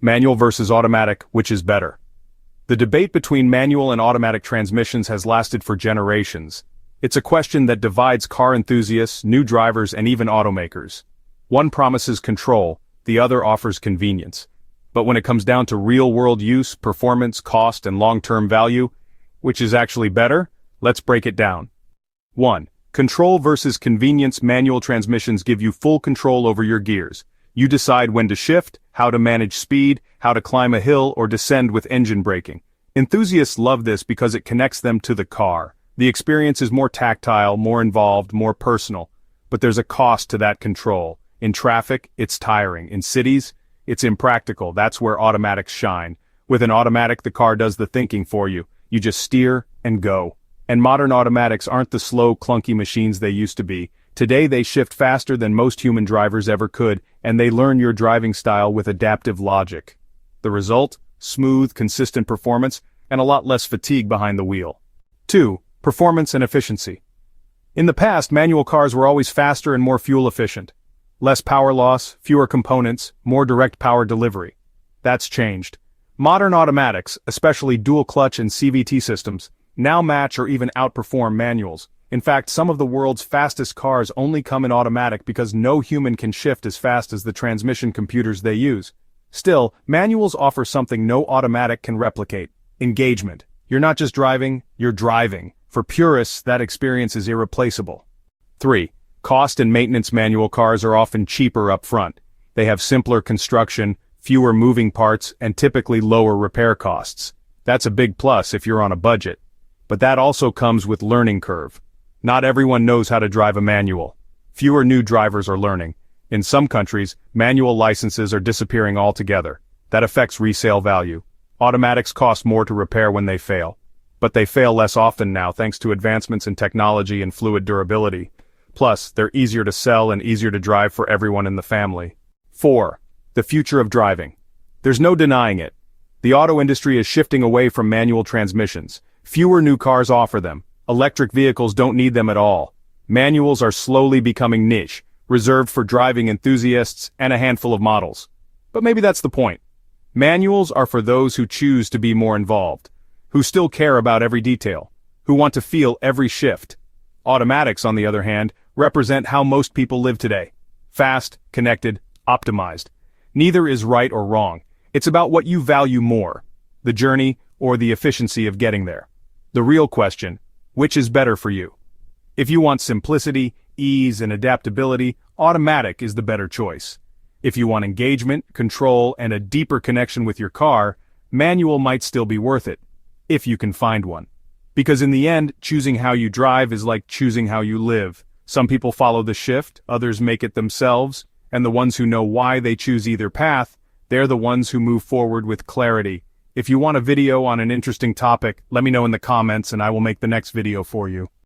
Manual versus automatic, which is better? The debate between manual and automatic transmissions has lasted for generations. It's a question that divides car enthusiasts, new drivers, and even automakers. One promises control, the other offers convenience. But when it comes down to real-world use, performance, cost, and long-term value, which is actually better? Let's break it down. 1. Control versus convenience. Manual transmissions give you full control over your gears. You decide when to shift, how to manage speed, how to climb a hill or descend with engine braking. Enthusiasts love this because it connects them to the car. The experience is more tactile, more involved, more personal. But there's a cost to that control. In traffic, it's tiring. In cities, it's impractical. That's where automatics shine. With an automatic, the car does the thinking for you. You just steer and go. And modern automatics aren't the slow, clunky machines they used to be. Today they shift faster than most human drivers ever could, and they learn your driving style with adaptive logic. The result? Smooth, consistent performance, and a lot less fatigue behind the wheel. 2. Performance and efficiency. In the past, manual cars were always faster and more fuel efficient. Less power loss, fewer components, more direct power delivery. That's changed. Modern automatics, especially dual-clutch and CVT systems, now match or even outperform manuals. In fact, some of the world's fastest cars only come in automatic because no human can shift as fast as the transmission computers they use. Still, manuals offer something no automatic can replicate: engagement. You're not just driving, you're driving. For purists, that experience is irreplaceable. 3. Cost and maintenance. Manual cars are often cheaper up front. They have simpler construction, fewer moving parts, and typically lower repair costs. That's a big plus if you're on a budget. But that also comes with learning curve. Not everyone knows how to drive a manual. Fewer new drivers are learning. In some countries, manual licenses are disappearing altogether. That affects resale value. Automatics cost more to repair when they fail. But they fail less often now thanks to advancements in technology and fluid durability. Plus, they're easier to sell and easier to drive for everyone in the family. 4. The future of driving. There's no denying it. The auto industry is shifting away from manual transmissions. Fewer new cars offer them. Electric vehicles don't need them at all. Manuals are slowly becoming niche, reserved for driving enthusiasts and a handful of models. But maybe that's the point. Manuals are for those who choose to be more involved, who still care about every detail, who want to feel every shift. Automatics, on the other hand, represent how most people live today. Fast, connected, optimized. Neither is right or wrong. It's about what you value more, the journey or the efficiency of getting there. The real question: which is better for you? If you want simplicity, ease, and adaptability, automatic is the better choice. If you want engagement, control, and a deeper connection with your car, manual might still be worth it, if you can find one. Because in the end, choosing how you drive is like choosing how you live. Some people follow the shift, others make it themselves, and the ones who know why they choose either path, they're the ones who move forward with clarity. If you want a video on an interesting topic, let me know in the comments and I will make the next video for you.